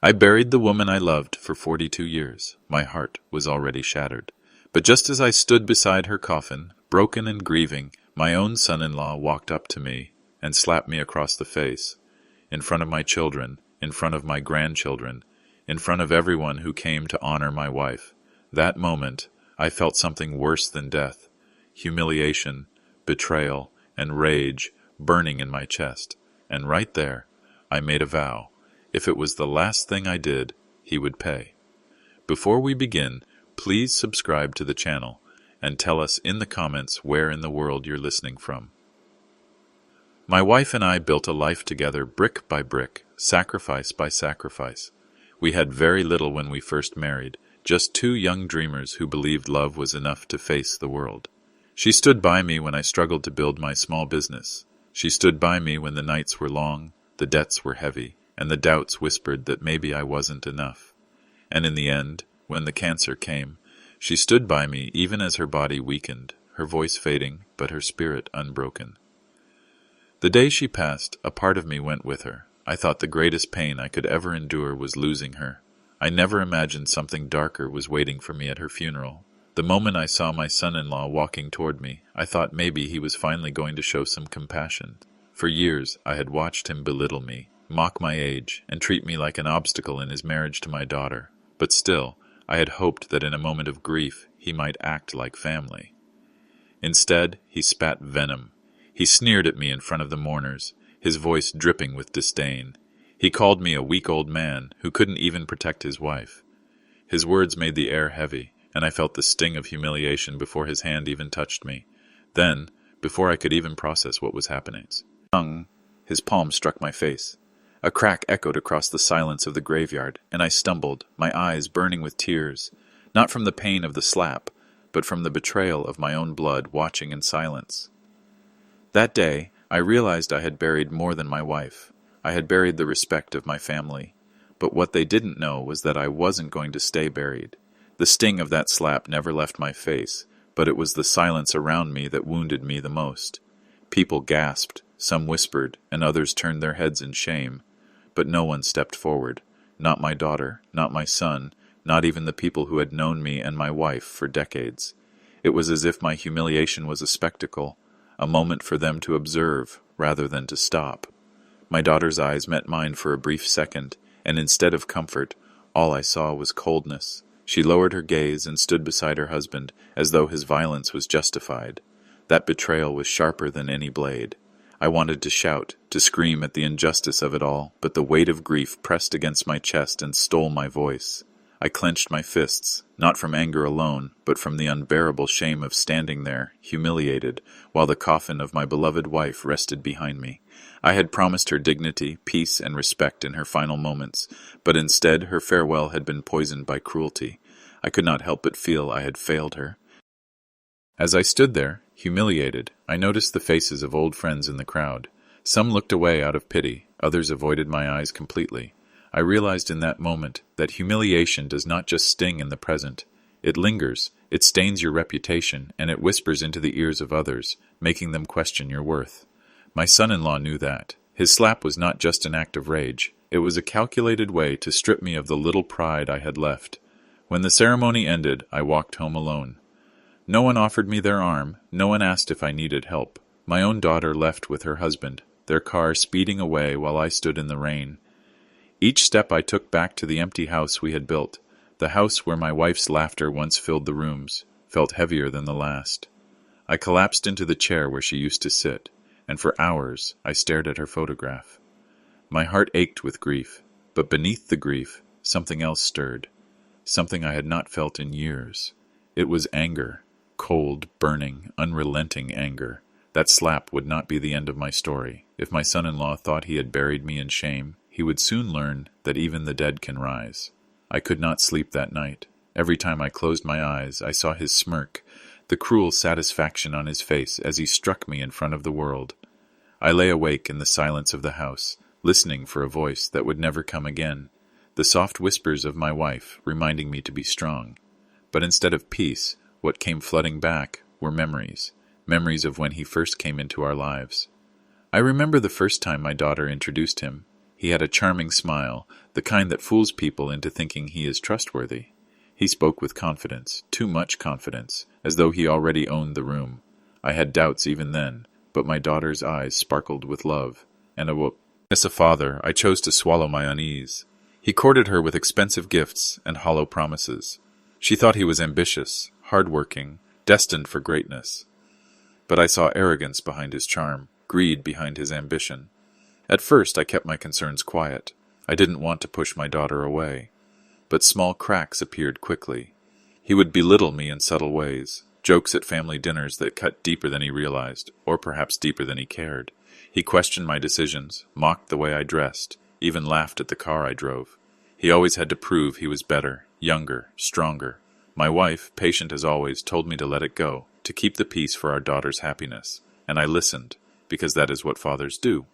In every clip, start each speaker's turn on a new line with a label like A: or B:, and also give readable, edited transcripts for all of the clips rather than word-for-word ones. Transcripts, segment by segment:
A: I buried the woman I loved for 42 years. My heart was already shattered. But just as I stood beside her coffin, broken and grieving, my own son-in-law walked up to me and slapped me across the face, in front of my children, in front of my grandchildren, in front of everyone who came to honor my wife. That moment, I felt something worse than death: humiliation, betrayal, and rage burning in my chest. And right there, I made a vow. If it was the last thing I did, he would pay. Before we begin, please subscribe to the channel and tell us in the comments where in the world you're listening from. My wife and I built a life together brick by brick, sacrifice by sacrifice. We had very little when we first married, just two young dreamers who believed love was enough to face the world. She stood by me when I struggled to build my small business. She stood by me when the nights were long, the debts were heavy, and the doubts whispered that maybe I wasn't enough. And in the end, when the cancer came, she stood by me even as her body weakened, her voice fading, but her spirit unbroken. The day she passed, a part of me went with her. I thought the greatest pain I could ever endure was losing her. I never imagined something darker was waiting for me at her funeral. The moment I saw my son-in-law walking toward me, I thought maybe he was finally going to show some compassion. For years, I had watched him belittle me, mock my age, and treat me like an obstacle in his marriage to my daughter. But still, I had hoped that in a moment of grief, he might act like family. Instead, he spat venom. He sneered at me in front of the mourners, his voice dripping with disdain. He called me a weak old man who couldn't even protect his wife. His words made the air heavy, and I felt the sting of humiliation before his hand even touched me. Then, before I could even process what was happening, his palm struck my face. A crack echoed across the silence of the graveyard, and I stumbled, my eyes burning with tears, not from the pain of the slap, but from the betrayal of my own blood watching in silence. That day, I realized I had buried more than my wife. I had buried the respect of my family. But what they didn't know was that I wasn't going to stay buried. The sting of that slap never left my face, but it was the silence around me that wounded me the most. People gasped, some whispered, and others turned their heads in shame. But no one stepped forward. Not my daughter, not my son, not even the people who had known me and my wife for decades. It was as if my humiliation was a spectacle, a moment for them to observe rather than to stop. My daughter's eyes met mine for a brief second, and instead of comfort, all I saw was coldness. She lowered her gaze and stood beside her husband, as though his violence was justified. That betrayal was sharper than any blade. I wanted to shout, to scream at the injustice of it all, but the weight of grief pressed against my chest and stole my voice. I clenched my fists, not from anger alone, but from the unbearable shame of standing there, humiliated, while the coffin of my beloved wife rested behind me. I had promised her dignity, peace, and respect in her final moments, but instead her farewell had been poisoned by cruelty. I could not help but feel I had failed her. As I stood there, humiliated, I noticed the faces of old friends in the crowd. Some looked away out of pity, others avoided my eyes completely. I realized in that moment that humiliation does not just sting in the present. It lingers, it stains your reputation, and it whispers into the ears of others, making them question your worth. My son-in-law knew that. His slap was not just an act of rage. It was a calculated way to strip me of the little pride I had left. When the ceremony ended, I walked home alone. No one offered me their arm, no one asked if I needed help. My own daughter left with her husband, their car speeding away while I stood in the rain. Each step I took back to the empty house we had built, the house where my wife's laughter once filled the rooms, felt heavier than the last. I collapsed into the chair where she used to sit, and for hours I stared at her photograph. My heart ached with grief, but beneath the grief, something else stirred, something I had not felt in years. It was anger, cold, burning, unrelenting anger. That slap would not be the end of my story. If my son-in-law thought he had buried me in shame, he would soon learn that even the dead can rise. I could not sleep that night. Every time I closed my eyes, I saw his smirk, the cruel satisfaction on his face as he struck me in front of the world. I lay awake in the silence of the house, listening for a voice that would never come again, the soft whispers of my wife reminding me to be strong. But instead of peace, what came flooding back were memories of when he first came into our lives. I remember the first time my daughter introduced him. He had a charming smile, the kind that fools people into thinking he is trustworthy. He spoke with confidence, too much confidence, as though he already owned the room. I had doubts even then, but my daughter's eyes sparkled with love, and as a father, I chose to swallow my unease. He courted her with expensive gifts and hollow promises. She thought he was ambitious, hard-working, destined for greatness. But I saw arrogance behind his charm, greed behind his ambition. At first I kept my concerns quiet. I didn't want to push my daughter away. But small cracks appeared quickly. He would belittle me in subtle ways, jokes at family dinners that cut deeper than he realized, or perhaps deeper than he cared. He questioned my decisions, mocked the way I dressed, even laughed at the car I drove. He always had to prove he was better, younger, stronger. My wife, patient as always, told me to let it go, to keep the peace for our daughter's happiness, and I listened, because that is what fathers do.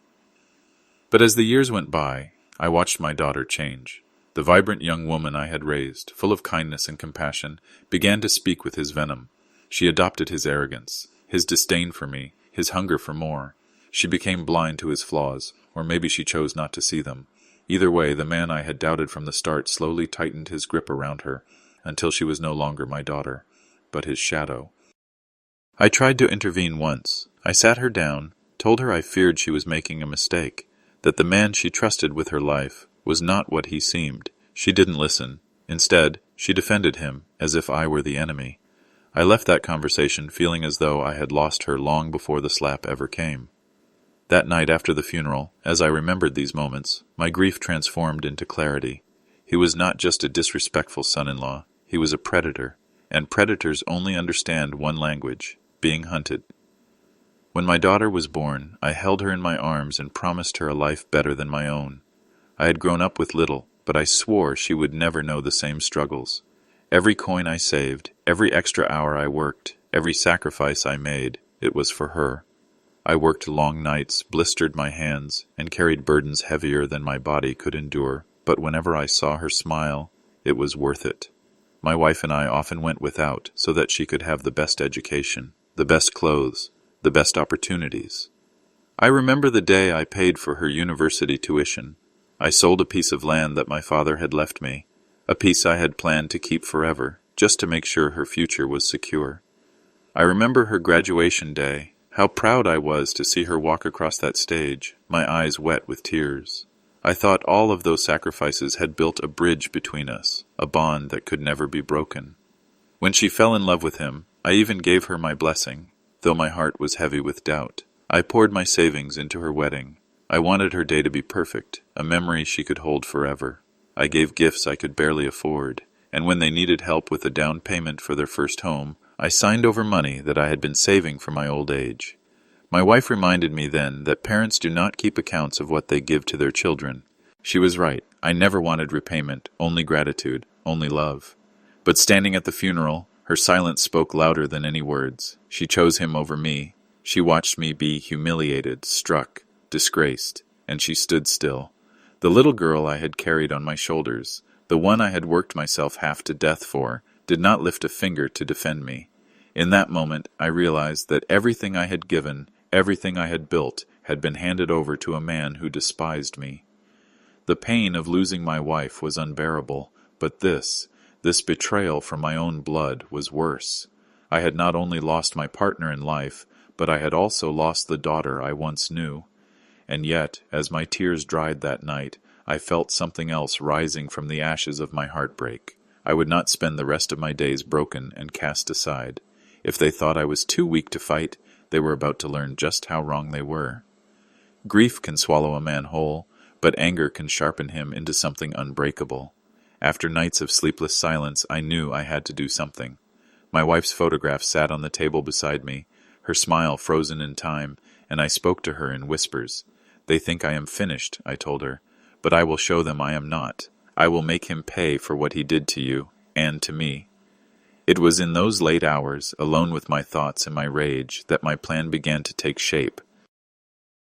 A: But as the years went by, I watched my daughter change. The vibrant young woman I had raised, full of kindness and compassion, began to speak with his venom. She adopted his arrogance, his disdain for me, his hunger for more. She became blind to his flaws, or maybe she chose not to see them. Either way, the man I had doubted from the start slowly tightened his grip around her, until she was no longer my daughter, but his shadow. I tried to intervene once. I sat her down, told her I feared she was making a mistake, that the man she trusted with her life was not what he seemed. She didn't listen. Instead, she defended him, as if I were the enemy. I left that conversation feeling as though I had lost her long before the slap ever came. That night after the funeral, as I remembered these moments, my grief transformed into clarity. He was not just a disrespectful son-in-law, he was a predator, and predators only understand one language: being hunted. When my daughter was born, I held her in my arms and promised her a life better than my own. I had grown up with little, but I swore she would never know the same struggles. Every coin I saved, every extra hour I worked, every sacrifice I made, it was for her. I worked long nights, blistered my hands, and carried burdens heavier than my body could endure, but whenever I saw her smile, it was worth it. My wife and I often went without so that she could have the best education, the best clothes, the best opportunities. I remember the day I paid for her university tuition. I sold a piece of land that my father had left me, a piece I had planned to keep forever, just to make sure her future was secure. I remember her graduation day, how proud I was to see her walk across that stage, my eyes wet with tears. I thought all of those sacrifices had built a bridge between us, a bond that could never be broken. When she fell in love with him, I even gave her my blessing, though my heart was heavy with doubt. I poured my savings into her wedding. I wanted her day to be perfect, a memory she could hold forever. I gave gifts I could barely afford, and when they needed help with a down payment for their first home, I signed over money that I had been saving for my old age. My wife reminded me then that parents do not keep accounts of what they give to their children. She was right. I never wanted repayment, only gratitude, only love. But standing at the funeral, her silence spoke louder than any words. She chose him over me. She watched me be humiliated, struck, disgraced, and she stood still. The little girl I had carried on my shoulders, the one I had worked myself half to death for, did not lift a finger to defend me. In that moment, I realized that everything I had given, everything I had built, had been handed over to a man who despised me. The pain of losing my wife was unbearable, but this betrayal from my own blood was worse. I had not only lost my partner in life, but I had also lost the daughter I once knew. And yet, as my tears dried that night, I felt something else rising from the ashes of my heartbreak. I would not spend the rest of my days broken and cast aside. If they thought I was too weak to fight, they were about to learn just how wrong they were. Grief can swallow a man whole, but anger can sharpen him into something unbreakable. After nights of sleepless silence, I knew I had to do something. My wife's photograph sat on the table beside me, her smile frozen in time, and I spoke to her in whispers. "They think I am finished," I told her, "but I will show them I am not. I will make him pay for what he did to you, and to me." It was in those late hours, alone with my thoughts and my rage, that my plan began to take shape.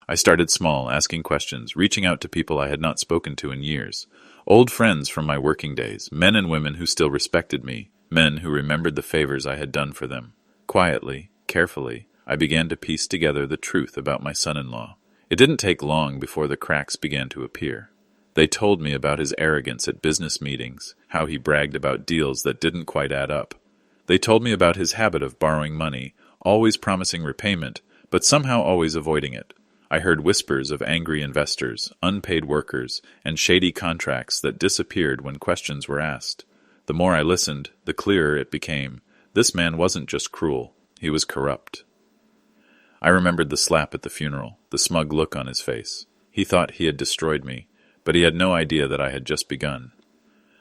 A: I started small, asking questions, reaching out to people I had not spoken to in years. Old friends from my working days, men and women who still respected me, men who remembered the favors I had done for them. Quietly, carefully, I began to piece together the truth about my son-in-law. It didn't take long before the cracks began to appear. They told me about his arrogance at business meetings, how he bragged about deals that didn't quite add up. They told me about his habit of borrowing money, always promising repayment, but somehow always avoiding it. I heard whispers of angry investors, unpaid workers, and shady contracts that disappeared when questions were asked. The more I listened, the clearer it became. This man wasn't just cruel, he was corrupt. I remembered the slap at the funeral, the smug look on his face. He thought he had destroyed me, but he had no idea that I had just begun.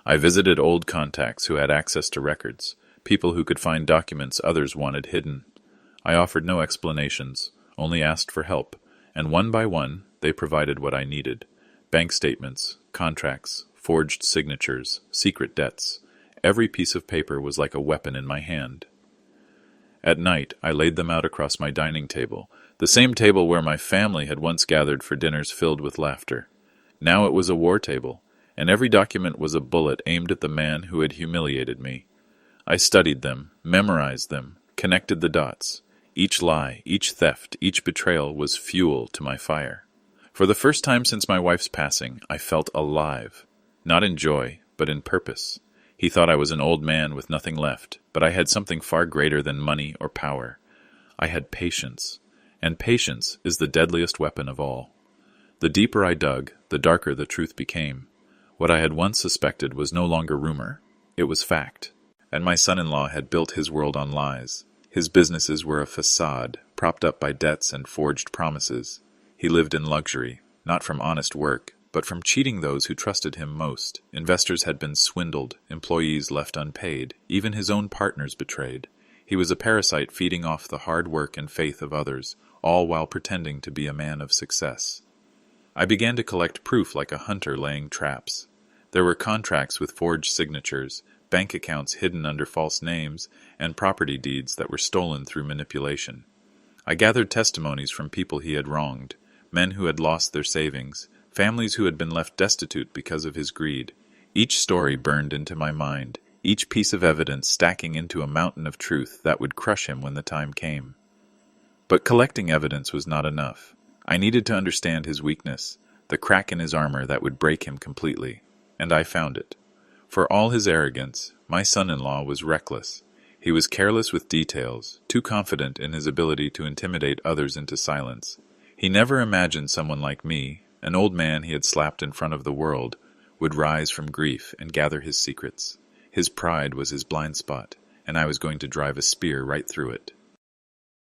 A: I visited old contacts who had access to records, people who could find documents others wanted hidden. I offered no explanations, only asked for help, and one by one they provided what I needed: bank statements, contracts, forged signatures, secret debts. Every piece of paper was like a weapon in my hand. At night, I laid them out across my dining table, the same table where my family had once gathered for dinners filled with laughter. Now it was a war table, and every document was a bullet aimed at the man who had humiliated me. I studied them, memorized them, connected the dots. Each lie, each theft, each betrayal was fuel to my fire. For the first time since my wife's passing, I felt alive, not in joy, but in purpose. He thought I was an old man with nothing left, but I had something far greater than money or power. I had patience, and patience is the deadliest weapon of all. The deeper I dug, the darker the truth became. What I had once suspected was no longer rumor, it was fact. And my son-in-law had built his world on lies. His businesses were a facade, propped up by debts and forged promises. He lived in luxury, not from honest work, but from cheating those who trusted him most. Investors had been swindled, employees left unpaid, even his own partners betrayed. He was a parasite feeding off the hard work and faith of others, all while pretending to be a man of success. I began to collect proof like a hunter laying traps. There were contracts with forged signatures, bank accounts hidden under false names, and property deeds that were stolen through manipulation. I gathered testimonies from people he had wronged, men who had lost their savings, families who had been left destitute because of his greed. Each story burned into my mind, each piece of evidence stacking into a mountain of truth that would crush him when the time came. But collecting evidence was not enough. I needed to understand his weakness, the crack in his armor that would break him completely, and I found it. For all his arrogance, my son-in-law was reckless. He was careless with details, too confident in his ability to intimidate others into silence. He never imagined someone like me, an old man he had slapped in front of the world, would rise from grief and gather his secrets. His pride was his blind spot, and I was going to drive a spear right through it.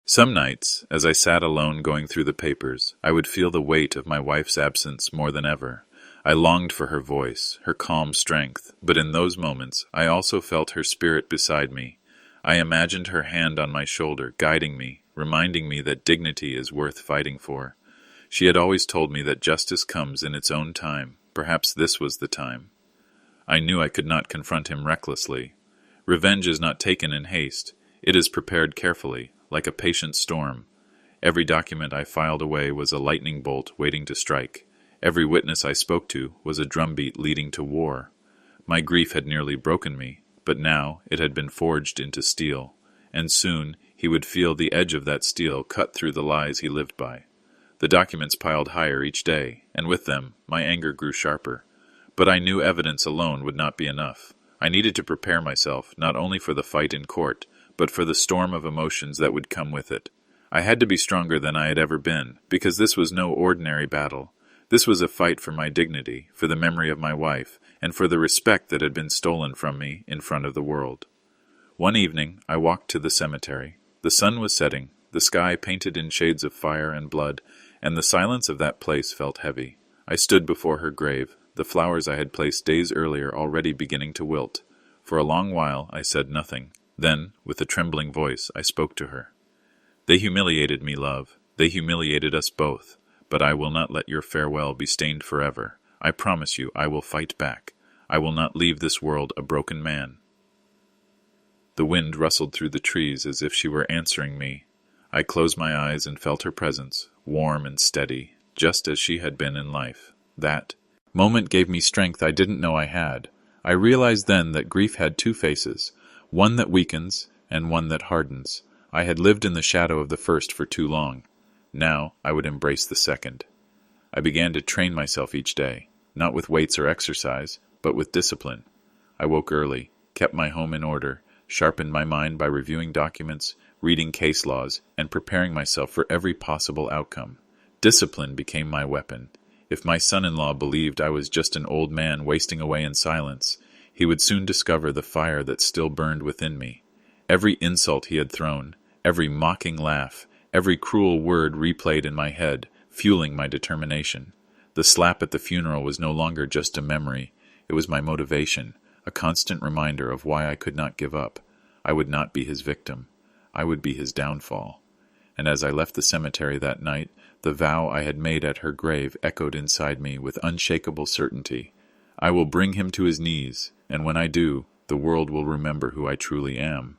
A: Some nights, as I sat alone going through the papers, I would feel the weight of my wife's absence more than ever. I longed for her voice, her calm strength, but in those moments I also felt her spirit beside me. I imagined her hand on my shoulder, guiding me, reminding me that dignity is worth fighting for. She had always told me that justice comes in its own time. Perhaps this was the time. I knew I could not confront him recklessly. Revenge is not taken in haste. It is prepared carefully, like a patient storm. Every document I filed away was a lightning bolt waiting to strike. Every witness I spoke to was a drumbeat leading to war. My grief had nearly broken me, but now it had been forged into steel, and soon he would feel the edge of that steel cut through the lies he lived by. The documents piled higher each day, and with them my anger grew sharper. But I knew evidence alone would not be enough. I needed to prepare myself, not only for the fight in court, but for the storm of emotions that would come with it. I had to be stronger than I had ever been, because this was no ordinary battle. This was a fight for my dignity, for the memory of my wife, and for the respect that had been stolen from me in front of the world. One evening I walked to the cemetery. The sun was setting, the sky painted in shades of fire and blood, and the silence of that place felt heavy. I stood before her grave, the flowers I had placed days earlier already beginning to wilt. For a long while I said nothing. Then, with a trembling voice, I spoke to her. "They humiliated me, love. They humiliated us both. But I will not let your farewell be stained forever. I promise you I will fight back. I will not leave this world a broken man." The wind rustled through the trees as if she were answering me. I closed my eyes and felt her presence, warm and steady, just as she had been in life. That moment gave me strength I didn't know I had. I realized then that grief had two faces, one that weakens and one that hardens. I had lived in the shadow of the first for too long. Now I would embrace the second. I began to train myself each day, not with weights or exercise, but with discipline. I woke early, kept my home in order, sharpened my mind by reviewing documents, reading case laws, and preparing myself for every possible outcome. Discipline became my weapon. If my son-in-law believed I was just an old man wasting away in silence, he would soon discover the fire that still burned within me. Every insult he had thrown, every mocking laugh, every cruel word replayed in my head, fueling my determination. The slap at the funeral was no longer just a memory. It was my motivation, a constant reminder of why I could not give up. I would not be his victim. I would be his downfall. And as I left the cemetery that night, the vow I had made at her grave echoed inside me with unshakable certainty. I will bring him to his knees, and when I do, the world will remember who I truly am.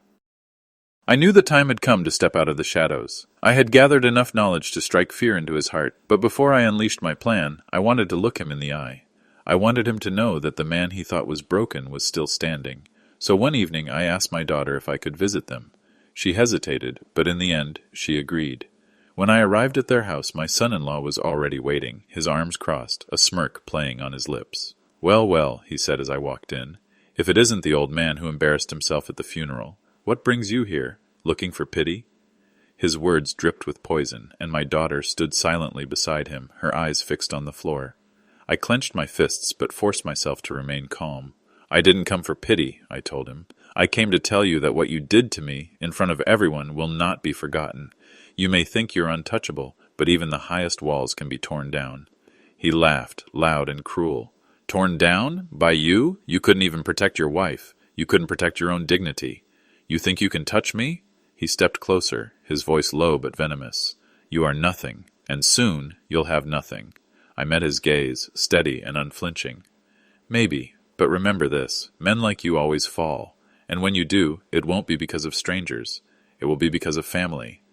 A: I knew the time had come to step out of the shadows. I had gathered enough knowledge to strike fear into his heart, but before I unleashed my plan, I wanted to look him in the eye. I wanted him to know that the man he thought was broken was still standing. So one evening I asked my daughter if I could visit them. She hesitated, but in the end she agreed. When I arrived at their house, my son-in-law was already waiting, his arms crossed, a smirk playing on his lips. "Well, well," he said as I walked in, "if it isn't the old man who embarrassed himself at the funeral. What brings you here? Looking for pity?" His words dripped with poison, and my daughter stood silently beside him, her eyes fixed on the floor. I clenched my fists, but forced myself to remain calm. "I didn't come for pity," I told him. "I came to tell you that what you did to me, in front of everyone, will not be forgotten. You may think you're untouchable, but even the highest walls can be torn down." He laughed, loud and cruel. "Torn down? By you? You couldn't even protect your wife. You couldn't protect your own dignity. You think you can touch me?" He stepped closer, his voice low but venomous. "You are nothing, and soon you'll have nothing." I met his gaze, steady and unflinching. "Maybe, but remember this, men like you always fall, and when you do, it won't be because of strangers. It will be because of family."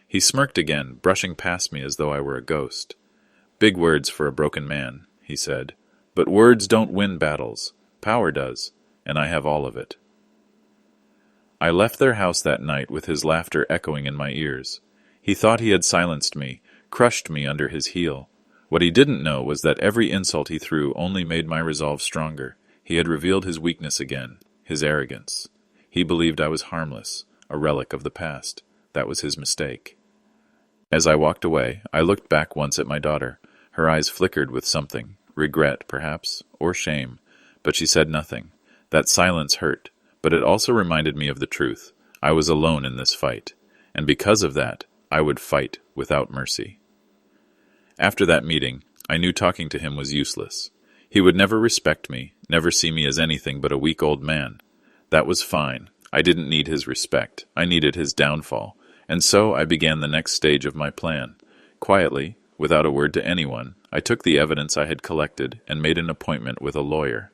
A: He smirked again, brushing past me as though I were a ghost. "Big words for a broken man," he said. "But words don't win battles. Power does, and I have all of it." I left their house that night with his laughter echoing in my ears. He thought he had silenced me, crushed me under his heel. What he didn't know was that every insult he threw only made my resolve stronger. He had revealed his weakness again, his arrogance. He believed I was harmless, a relic of the past. That was his mistake. As I walked away, I looked back once at my daughter. Her eyes flickered with something, regret, perhaps, or shame, but she said nothing. That silence hurt, but it also reminded me of the truth. I was alone in this fight, and because of that, I would fight without mercy. After that meeting, I knew talking to him was useless. He would never respect me, never see me as anything but a weak old man. That was fine. I didn't need his respect. I needed his downfall. And so I began the next stage of my plan. Quietly, without a word to anyone, I took the evidence I had collected and made an appointment with a lawyer.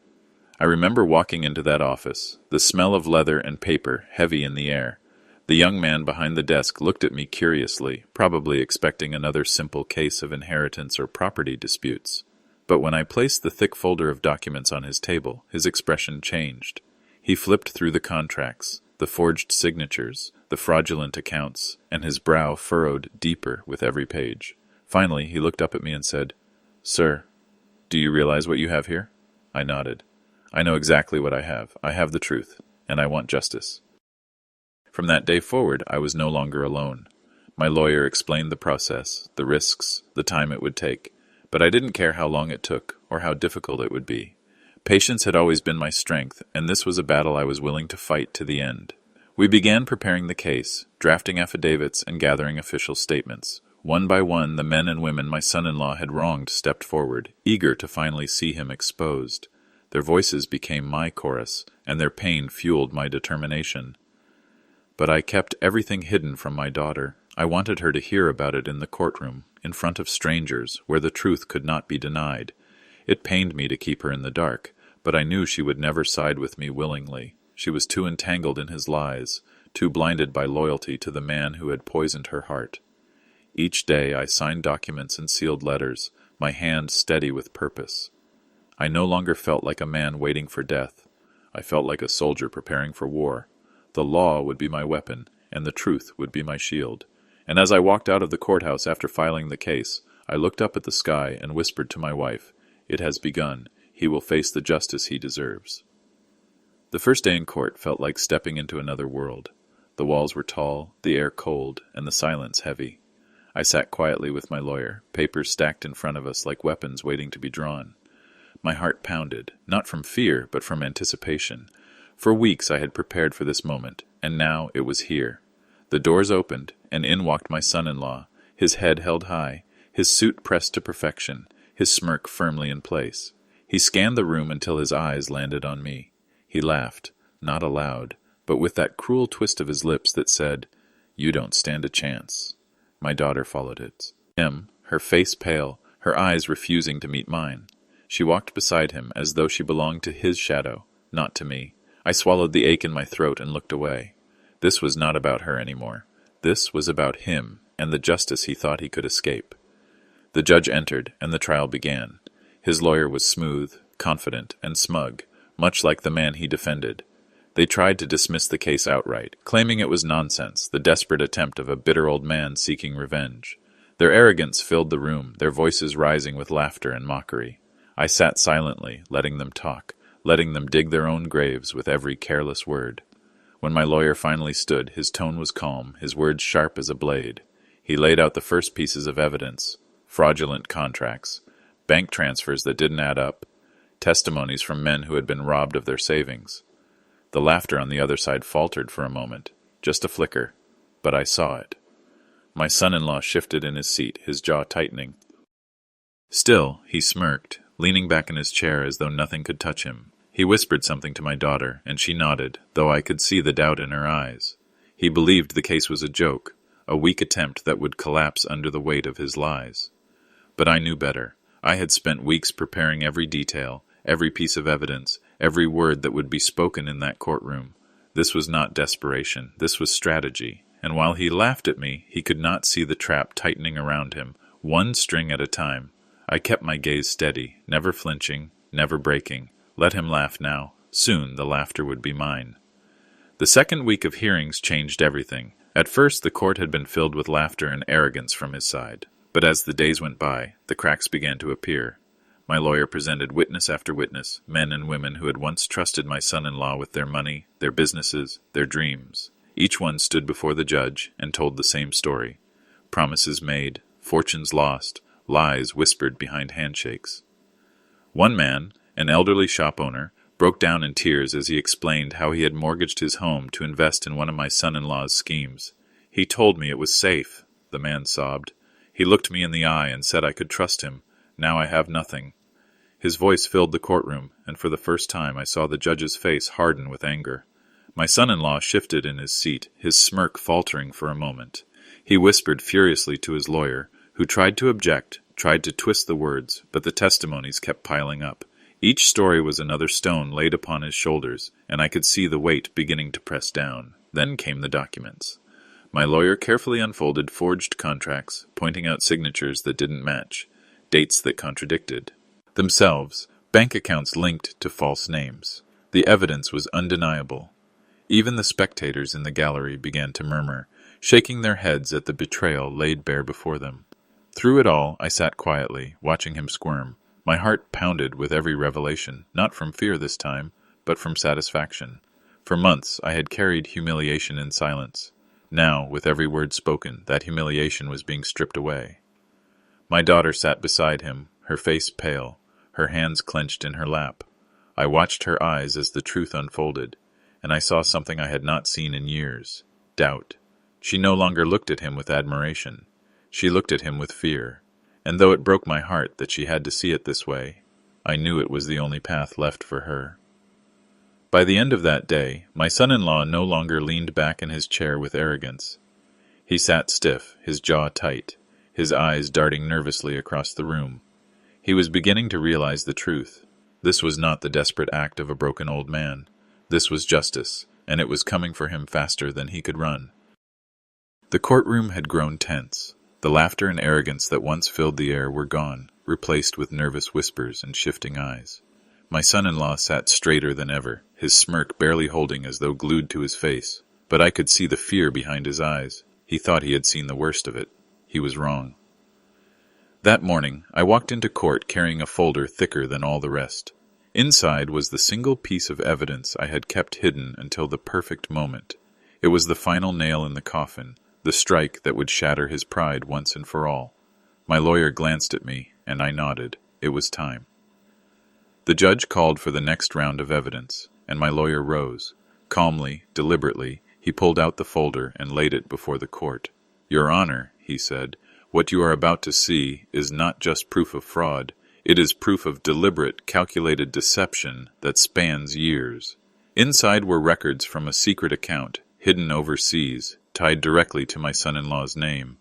A: I remember walking into that office, the smell of leather and paper heavy in the air. The young man behind the desk looked at me curiously, probably expecting another simple case of inheritance or property disputes. But when I placed the thick folder of documents on his table, his expression changed. He flipped through the contracts, the forged signatures, the fraudulent accounts, and his brow furrowed deeper with every page. Finally, he looked up at me and said, "Sir, do you realize what you have here?" I nodded. "I know exactly what I have. I have the truth, and I want justice." From that day forward, I was no longer alone. My lawyer explained the process, the risks, the time it would take, but I didn't care how long it took or how difficult it would be. Patience had always been my strength, and this was a battle I was willing to fight to the end. We began preparing the case, drafting affidavits and gathering official statements. One by one, the men and women my son-in-law had wronged stepped forward, eager to finally see him exposed. Their voices became my chorus, and their pain fueled my determination. But I kept everything hidden from my daughter. I wanted her to hear about it in the courtroom, in front of strangers, where the truth could not be denied. It pained me to keep her in the dark, but I knew she would never side with me willingly. She was too entangled in his lies, too blinded by loyalty to the man who had poisoned her heart. Each day I signed documents and sealed letters, my hand steady with purpose. I no longer felt like a man waiting for death. I felt like a soldier preparing for war. The law would be my weapon, and the truth would be my shield. And as I walked out of the courthouse after filing the case, I looked up at the sky and whispered to my wife, "It has begun. He will face the justice he deserves." The first day in court felt like stepping into another world. The walls were tall, the air cold, and the silence heavy. I sat quietly with my lawyer, papers stacked in front of us like weapons waiting to be drawn. My heart pounded, not from fear, but from anticipation. For weeks I had prepared for this moment, and now it was here. The doors opened, and in walked my son-in-law, his head held high, his suit pressed to perfection, his smirk firmly in place. He scanned the room until his eyes landed on me. He laughed, not aloud, but with that cruel twist of his lips that said, "You don't stand a chance." My daughter followed it. Her face pale, her eyes refusing to meet mine. She walked beside him as though she belonged to his shadow, not to me. I swallowed the ache in my throat and looked away. This was not about her anymore. This was about him and the justice he thought he could escape. The judge entered, and the trial began. His lawyer was smooth, confident, and smug, much like the man he defended. They tried to dismiss the case outright, claiming it was nonsense, the desperate attempt of a bitter old man seeking revenge. Their arrogance filled the room, their voices rising with laughter and mockery. I sat silently, letting them talk, letting them dig their own graves with every careless word. When my lawyer finally stood, his tone was calm, his words sharp as a blade. He laid out the first pieces of evidence: fraudulent contracts, bank transfers that didn't add up, testimonies from men who had been robbed of their savings. The laughter on the other side faltered for a moment, just a flicker, but I saw it. My son-in-law shifted in his seat, his jaw tightening. Still, he smirked, leaning back in his chair as though nothing could touch him. He whispered something to my daughter, and she nodded, though I could see the doubt in her eyes. He believed the case was a joke, a weak attempt that would collapse under the weight of his lies. But I knew better. I had spent weeks preparing every detail, every piece of evidence, every word that would be spoken in that courtroom. This was not desperation, this was strategy, and while he laughed at me, he could not see the trap tightening around him, one string at a time. I kept my gaze steady, never flinching, never breaking. Let him laugh now. Soon the laughter would be mine. The second week of hearings changed everything. At first the court had been filled with laughter and arrogance from his side. But as the days went by, the cracks began to appear. My lawyer presented witness after witness, men and women who had once trusted my son-in-law with their money, their businesses, their dreams. Each one stood before the judge and told the same story. Promises made, fortunes lost, lies whispered behind handshakes. One man, an elderly shop owner, broke down in tears as he explained how he had mortgaged his home to invest in one of my son-in-law's schemes. "He told me it was safe," the man sobbed. "He looked me in the eye and said I could trust him. Now I have nothing." His voice filled the courtroom, and for the first time I saw the judge's face harden with anger. My son-in-law shifted in his seat, his smirk faltering for a moment. He whispered furiously to his lawyer, who tried to object, tried to twist the words, but the testimonies kept piling up. Each story was another stone laid upon his shoulders, and I could see the weight beginning to press down. Then came the documents. My lawyer carefully unfolded forged contracts, pointing out signatures that didn't match, dates that contradicted themselves, bank accounts linked to false names. The evidence was undeniable. Even the spectators in the gallery began to murmur, shaking their heads at the betrayal laid bare before them. Through it all, I sat quietly, watching him squirm. My heart pounded with every revelation, not from fear this time, but from satisfaction. For months, I had carried humiliation in silence. Now, with every word spoken, that humiliation was being stripped away. My daughter sat beside him, her face pale, her hands clenched in her lap. I watched her eyes as the truth unfolded, and I saw something I had not seen in years: doubt. She no longer looked at him with admiration. She looked at him with fear, and though it broke my heart that she had to see it this way, I knew it was the only path left for her. By the end of that day, my son-in-law no longer leaned back in his chair with arrogance. He sat stiff, his jaw tight, his eyes darting nervously across the room. He was beginning to realize the truth. This was not the desperate act of a broken old man. This was justice, and it was coming for him faster than he could run. The courtroom had grown tense. The laughter and arrogance that once filled the air were gone, replaced with nervous whispers and shifting eyes. My son-in-law sat straighter than ever, his smirk barely holding as though glued to his face, but I could see the fear behind his eyes. He thought he had seen the worst of it. He was wrong. That morning, I walked into court carrying a folder thicker than all the rest. Inside was the single piece of evidence I had kept hidden until the perfect moment. It was the final nail in the coffin, the strike that would shatter his pride once and for all. My lawyer glanced at me, and I nodded. It was time. The judge called for the next round of evidence, and my lawyer rose. Calmly, deliberately, he pulled out the folder and laid it before the court. "Your Honor," he said, "what you are about to see is not just proof of fraud. It is proof of deliberate, calculated deception that spans years." Inside were records from a secret account, hidden overseas, tied directly to my son-in-law's name.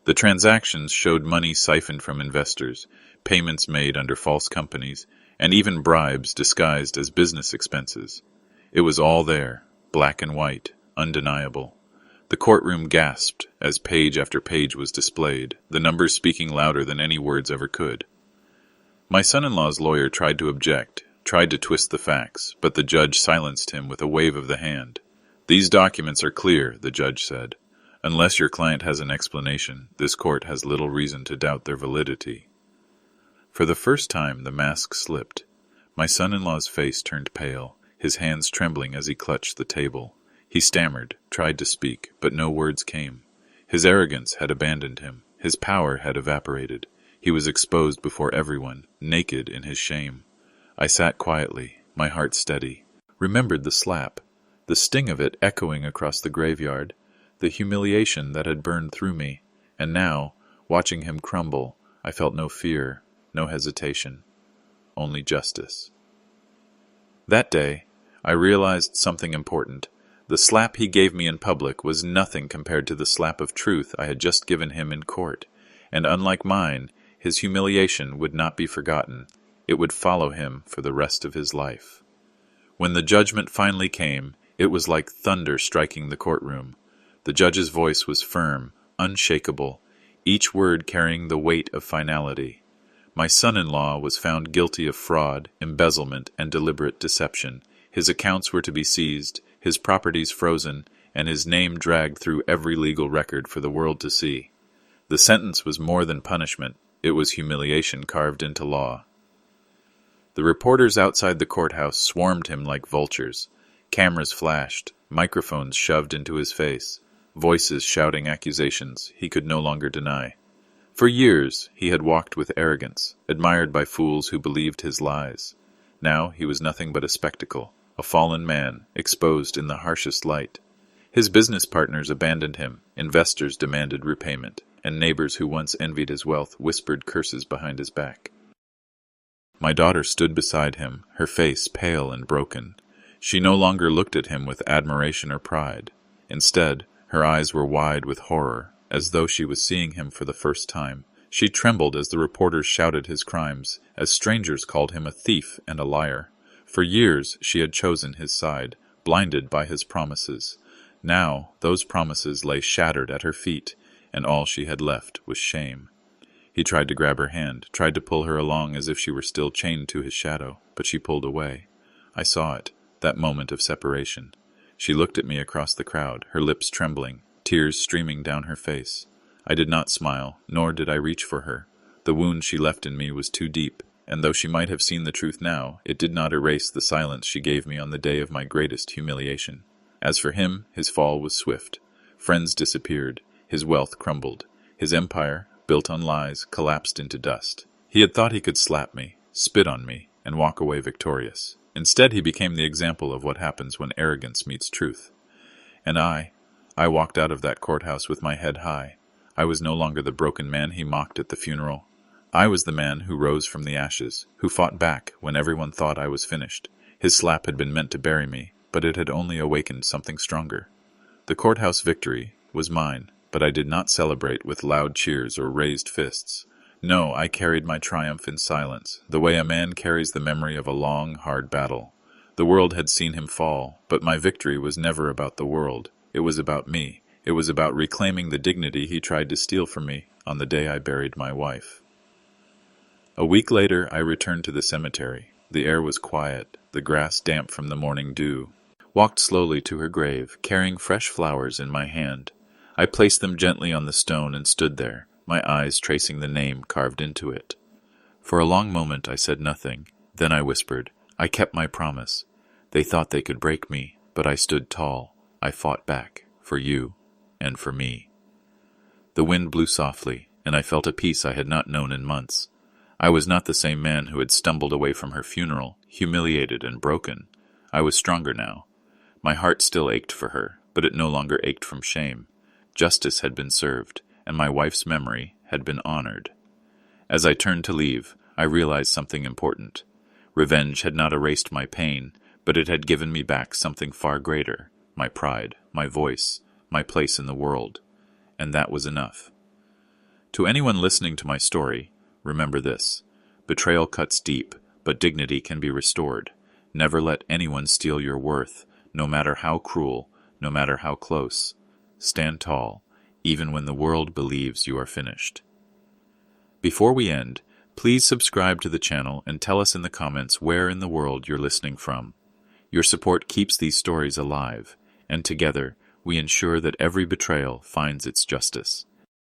A: The transactions showed money siphoned from investors, payments made under false companies, and even bribes disguised as business expenses. It was all there, black and white, undeniable. The courtroom gasped as page after page was displayed, the numbers speaking louder than any words ever could. My son-in-law's lawyer tried to object, tried to twist the facts, but the judge silenced him with a wave of the hand. "These documents are clear," the judge said. "Unless your client has an explanation, this court has little reason to doubt their validity." For the first time the mask slipped. My son-in-law's face turned pale, his hands trembling as he clutched the table. He stammered, tried to speak, but no words came. His arrogance had abandoned him. His power had evaporated. He was exposed before everyone, naked in his shame. I sat quietly, my heart steady, remembered the slap, the sting of it echoing across the graveyard, the humiliation that had burned through me, and now, watching him crumble, I felt no fear, no hesitation, only justice. That day, I realized something important. The slap he gave me in public was nothing compared to the slap of truth I had just given him in court, and unlike mine, his humiliation would not be forgotten. It would follow him for the rest of his life. When the judgment finally came, it was like thunder striking the courtroom. The judge's voice was firm, unshakable, each word carrying the weight of finality. My son-in-law was found guilty of fraud, embezzlement, and deliberate deception. His accounts were to be seized, his properties frozen, and his name dragged through every legal record for the world to see. The sentence was more than punishment. It was humiliation carved into law. The reporters outside the courthouse swarmed him like vultures. Cameras flashed, microphones shoved into his face, voices shouting accusations he could no longer deny. For years he had walked with arrogance, admired by fools who believed his lies. Now he was nothing but a spectacle, a fallen man, exposed in the harshest light. His business partners abandoned him, investors demanded repayment, and neighbors who once envied his wealth whispered curses behind his back. My daughter stood beside him, her face pale and broken. She no longer looked at him with admiration or pride. Instead, her eyes were wide with horror, as though she was seeing him for the first time. She trembled as the reporters shouted his crimes, as strangers called him a thief and a liar. For years she had chosen his side, blinded by his promises. Now those promises lay shattered at her feet, and all she had left was shame. He tried to grab her hand, tried to pull her along as if she were still chained to his shadow, but she pulled away. I saw it, that moment of separation. She looked at me across the crowd, her lips trembling, tears streaming down her face. I did not smile, nor did I reach for her. The wound she left in me was too deep, and though she might have seen the truth now, it did not erase the silence she gave me on the day of my greatest humiliation. As for him, his fall was swift. Friends disappeared, his wealth crumbled, his empire, built on lies, collapsed into dust. He had thought he could slap me, spit on me, and walk away victorious. Instead, he became the example of what happens when arrogance meets truth. And I walked out of that courthouse with my head high. I was no longer the broken man he mocked at the funeral. I was the man who rose from the ashes, who fought back when everyone thought I was finished. His slap had been meant to bury me, but it had only awakened something stronger. The courthouse victory was mine, but I did not celebrate with loud cheers or raised fists. No, I carried my triumph in silence, the way a man carries the memory of a long, hard battle. The world had seen him fall, but my victory was never about the world. It was about me. It was about reclaiming the dignity he tried to steal from me on the day I buried my wife. A week later, I returned to the cemetery. The air was quiet, the grass damp from the morning dew. Walked slowly to her grave, carrying fresh flowers in my hand. I placed them gently on the stone and stood there, my eyes tracing the name carved into it. For a long moment I said nothing. Then I whispered, "I kept my promise. They thought they could break me, but I stood tall. I fought back, for you, and for me." The wind blew softly, and I felt a peace I had not known in months. I was not the same man who had stumbled away from her funeral, humiliated and broken. I was stronger now. My heart still ached for her, but it no longer ached from shame. Justice had been served, and my wife's memory had been honored. As I turned to leave, I realized something important. Revenge had not erased my pain, but it had given me back something far greater: my pride, my voice, my place in the world. And that was enough. To anyone listening to my story, remember this: betrayal cuts deep, but dignity can be restored. Never let anyone steal your worth, no matter how cruel, no matter how close. Stand tall, even when the world believes you are finished. Before we end, please subscribe to the channel and tell us in the comments where in the world you're listening from. Your support keeps these stories alive, and together we ensure that every betrayal finds its justice.